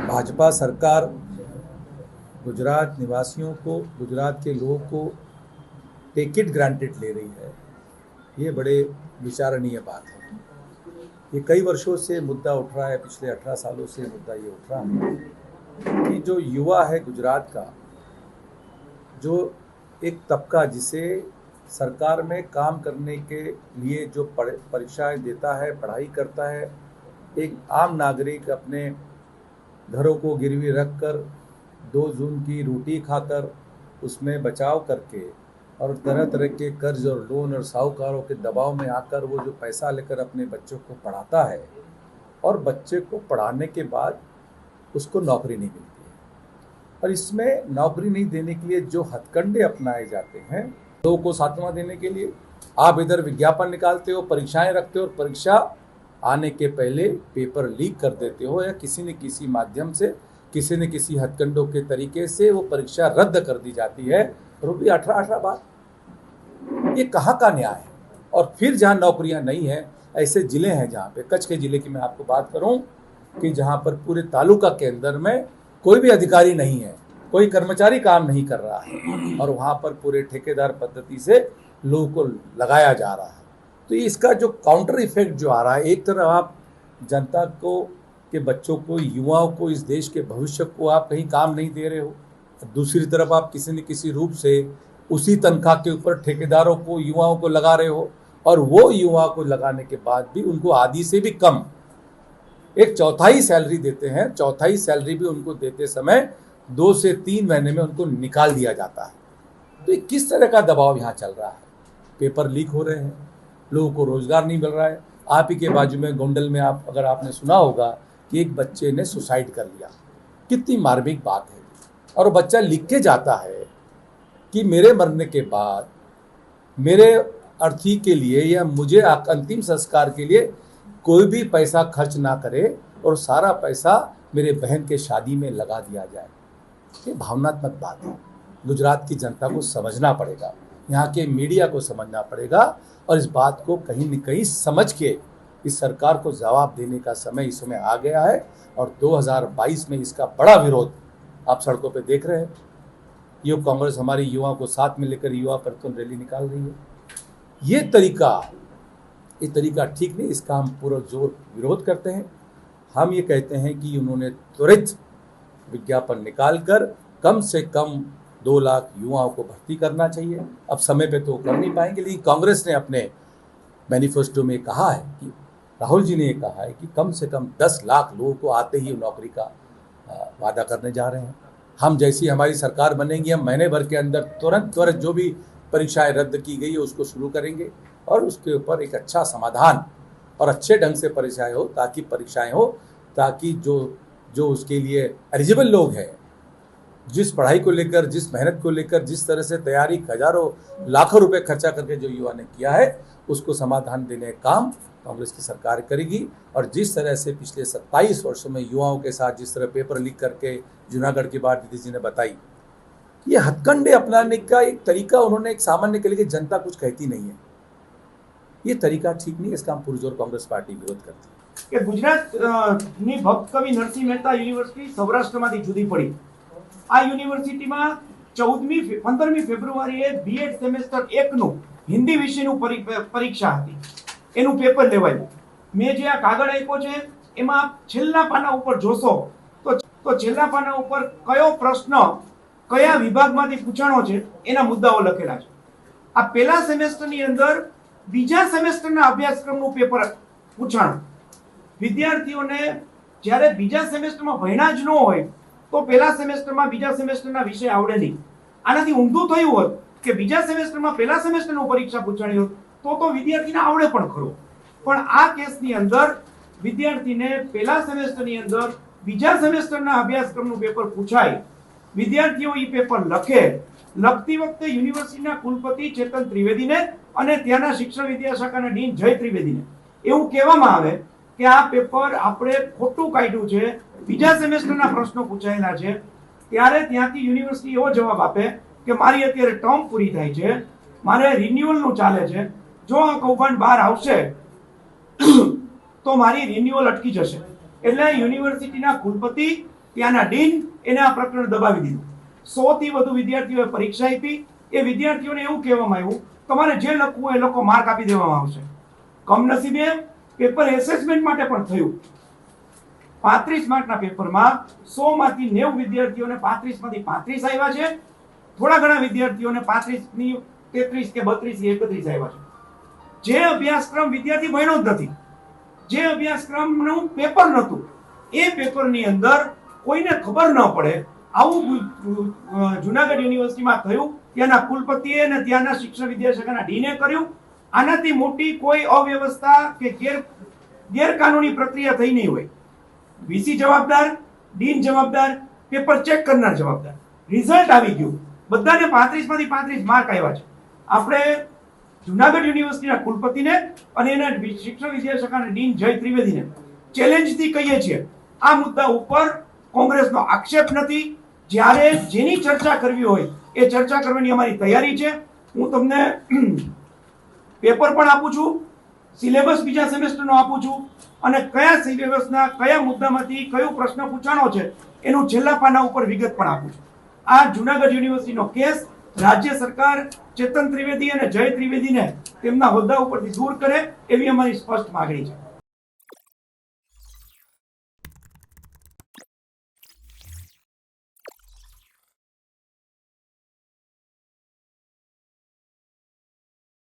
भाजपा सरकार गुजरात निवासियों को, गुजरात के लोगों को टेक इट ग्रांटेड ले रही है, ये बड़े विचारणीय बात है। ये कई वर्षों से मुद्दा उठ रहा है, पिछले 18 सालों से मुद्दा ये उठ रहा है कि जो युवा है गुजरात का, जो एक तबका जिसे सरकार में काम करने के लिए जो परीक्षाएं देता है, पढ़ाई करता है, एक आम नागरिक अपने घरों को गिरवी रखकर 2 जून की रोटी खाकर उसमें बचाव करके और तरह तरह के कर्ज और लोन और साहूकारों के दबाव में आकर वो जो पैसा लेकर अपने बच्चों को पढ़ाता है और बच्चे को पढ़ाने के बाद उसको नौकरी नहीं मिलती है। और इसमें नौकरी नहीं देने के लिए जो हथकंडे अपनाए जाते हैं, लोगों को सांत्वना देने के लिए आप इधर विज्ञापन निकालते हो, परीक्षाएं रखते हो और परीक्षा आने के पहले पेपर लीक कर देते हो या किसी न किसी माध्यम से, किसी न किसी हथकंडों के तरीके से वो परीक्षा रद्द कर दी जाती है, और वो भी 18 बार। ये कहाँ का न्याय है? और फिर जहाँ नौकरियाँ नहीं हैं, ऐसे ज़िले हैं जहाँ पे, कच्छ के ज़िले की मैं आपको बात करूँ कि जहाँ पर पूरे तालुका के अंदर में कोई भी अधिकारी नहीं है, कोई कर्मचारी काम नहीं कर रहा है और वहाँ पर पूरे ठेकेदार पद्धति से लोगों को लगाया जा रहा है। तो इसका जो काउंटर इफेक्ट जो आ रहा है, एक तरफ आप जनता को के बच्चों को, युवाओं को, इस देश के भविष्य को आप कहीं काम नहीं दे रहे हो, दूसरी तरफ आप किसी न किसी रूप से उसी तनख्वाह के ऊपर ठेकेदारों को, युवाओं को लगा रहे हो और वो युवाओं को लगाने के बाद भी उनको आधी से भी कम, एक चौथाई सैलरी देते हैं। चौथाई सैलरी भी उनको देते समय 2 से 3 महीने में उनको निकाल दिया जाता है। तो ये किस तरह का दबाव यहाँ चल रहा है? पेपर लीक हो रहे हैं, लोगों को रोजगार नहीं मिल रहा है। आप ही के बाजू में गोंडल में अगर आपने सुना होगा कि एक बच्चे ने सुसाइड कर लिया, कितनी मार्मिक बात है। और बच्चा लिख के जाता है कि मेरे मरने के बाद मेरे अर्थी के लिए या मुझे अंतिम संस्कार के लिए कोई भी पैसा खर्च ना करे और सारा पैसा मेरे बहन के शादी में लगा दिया जाए। ये भावनात्मक बात है। गुजरात की जनता को समझना पड़ेगा, यहाँ के मीडिया को समझना पड़ेगा और इस बात को कहीं न कहीं समझ के इस सरकार को जवाब देने का समय इस समय आ गया है। और 2022 में इसका बड़ा विरोध आप सड़कों पे देख रहे हैं। युवा कांग्रेस हमारी युवाओं को साथ में लेकर युवा परिवर्तन रैली निकाल रही है। ये तरीका ठीक नहीं, इसका हम पूरा जोर विरोध करते हैं। हम ये कहते हैं कि उन्होंने त्वरित विज्ञापन निकालकर कम से कम 2 लाख युवाओं को भर्ती करना चाहिए। अब समय पे तो कर नहीं पाएंगे, लेकिन कांग्रेस ने अपने मैनिफेस्टो में कहा है कि राहुल जी ने ये कहा है कि कम से कम 10 लाख लोगों को आते ही नौकरी का वादा करने जा रहे हैं। हम जैसी हमारी सरकार बनेगी, हम महीने भर के अंदर तुरंत जो भी परीक्षाएं रद्द की गई है उसको शुरू करेंगे और उसके ऊपर एक अच्छा समाधान और अच्छे ढंग से परीक्षाएं हो ताकि जो उसके लिए एलिजिबल लोग हैं, जिस पढ़ाई को लेकर, जिस मेहनत को लेकर, जिस तरह से तैयारी हजारों लाखों रुपए खर्चा करके जो युवा ने किया है, उसको समाधान देने का काम कांग्रेस की सरकार करेगी। और जिस तरह से पिछले 27 वर्षों में युवाओं के साथ जिस तरह पेपर लीक करके जूनागढ़ की बात दीदी जी ने बताई, ये हथकंडे अपनाने का एक तरीका उन्होंने एक सामान्य के लिए जनता कुछ कहती नहीं है, ये तरीका ठीक नहीं है। इसका हम पुरजोर कांग्रेस पार्टी विरोध करती है। કે ગુજરાતની ભક્ત કવિ નરસિંહ મહેતા યુનિવર્સિટી સૌરાષ્ટ્રમાંથી જુદી પડી। આ યુનિવર્સિટીમાં 15મી ફેબ્રુઆરીએ બીએડ સેમેસ્ટર 1 નું હિન્દી વિષયનું પરીક્ષા હતી, એનું પેપર લેવાયું। મેં જે આ કાગળ આપ્યો છે એમાં છેલ્લા પાના ઉપર જોશો તો છેલ્લા પાના ઉપર કયો પ્રશ્ન કયા વિભાગમાંથી પૂછાણો છે એના મુદ્દાઓ લખેલા છે। આ પહેલા સેમેસ્ટરની અંદર બીજા સેમેસ્ટરના અભ્યાસક્રમનું પેપર પૂછાણું। વિદ્યાર્થીઓને જ્યારે બીજા સેમેસ્ટરમાં ભણ્યા જ ન હોય તો પહેલા સેમેસ્ટરમાં બીજા સેમેસ્ટરના વિષય આવડે નહીં। આનાથી ઊંધું થયું હોત કે બીજા સેમેસ્ટરમાં પહેલા સેમેસ્ટરનું પરીક્ષા પૂછાણી હોત તો વિદ્યાર્થીને આવડે પણ ખરો। પણ આ કેસની અંદર વિદ્યાર્થીને પહેલા સેમેસ્ટરની અંદર બીજા સેમેસ્ટરના અભ્યાસક્રમનું પેપર પૂછાય, વિદ્યાર્થીઓ એ પેપર લખે, લખતી વખતે યુનિવર્સિટીના કુલપતિ ચેતન ત્રિવેદીને અને ત્યાંના શિક્ષણ વિદ્યાશાખાના ડીન જય ત્રિવેદીને એવું કહેવામાં આવે કે આ પેપર આપણે ખોટું કાઢ્યું છે, બીજા સેમેસ્ટરના પ્રશ્નો પૂછાયેલા છે। ત્યારે ત્યાંથી યુનિવર્સિટી એવો જવાબ આપે કે મારી અત્યારે ટર્મ પૂરી થાય છે, મારે રિન્યુઅલનું ચાલે છે, જો આ કૌભાંડ બહાર આવશે તો મારી રિન્યુઅલ અટકી જશે। એટલે યુનિવર્સિટીના કુલપતિ ત્યાંના ડીન એને આ પ્રકરણ દબાવી દીધું. 100 થી વધુ વિદ્યાર્થીઓએ પરીક્ષા આપી. એ વિદ્યાર્થીઓને એવું કહેવામાં આવ્યું તમારે જે લખવું હોય એ લખો, માર્ક આપી દેવામાં આવશે. કમનસીબે પેપર એસેસમેન્ટ માટે પણ થયું. 35 માર્કના પેપરમાં 100 માંથી 90 વિદ્યાર્થીઓને 35 માંથી 35 આવ્યા છે. થોડા ઘણા વિદ્યાર્થીઓને 35 ની 33 કે 32 કે 31 આવ્યા છે. જે અભ્યાસક્રમ વિદ્યાર્થી ભણ્યો જ નથી, જે અભ્યાસક્રમનું પેપર નહોતું, એ પેપરની અંદર કોઈને ખબર ન પડે, આવું જુનાગઢ યુનિવર્સિટીમાં થયું. ત્યાંના કુલપતિએ અને ત્યાંના શિક્ષણ વિદ્યાશાખાના ડીને કર્યું. આનાથી મોટી કોઈ અવ્યવસ્થા કે ગેરકાનૂની પ્રક્રિયા થઈ નહીં હોય. વીસી જવાબદાર, ડીન જવાબદાર, પેપર ચેક કરનાર જવાબદાર. રિઝલ્ટ આવી ગયું, બધાને 35 માંથી 35 માર્ક આવ્યા છે. આપણે જુનાગઢ યુનિવર્સિટીના કુલપતિને અને એના શિક્ષણ વિદ્યાશાખાના ડીન જય ત્રિવેદીને ચેલેન્જથી કહીએ છીએ, આ મુદ્દા ઉપર કોંગ્રેસનો આક્ષેપ નથી. જ્યારે જેની ચર્ચા કરવી હોય એ ચર્ચા કરવાની અમારી તૈયારી છે. હું તમને પેપર પણ આપું છું, સિલેબસ બીજા સેમેસ્ટરનો આપું છું, અને કયા સિલેબસના કયા મુદ્દામાંથી કયો પ્રશ્ન પૂછાણો છે એનું છેલ્લા પાના ઉપર વિગત પણ આપું છું. આ જુનાગઢ યુનિવર્સિટીનો કેસ રાજ્ય સરકાર ચેતન ત્રિવેદી અને જય ત્રિવેદીને તેમના હોદ્દા ઉપરથી દૂર કરે એવી અમારી સ્પષ્ટ માગણી છે.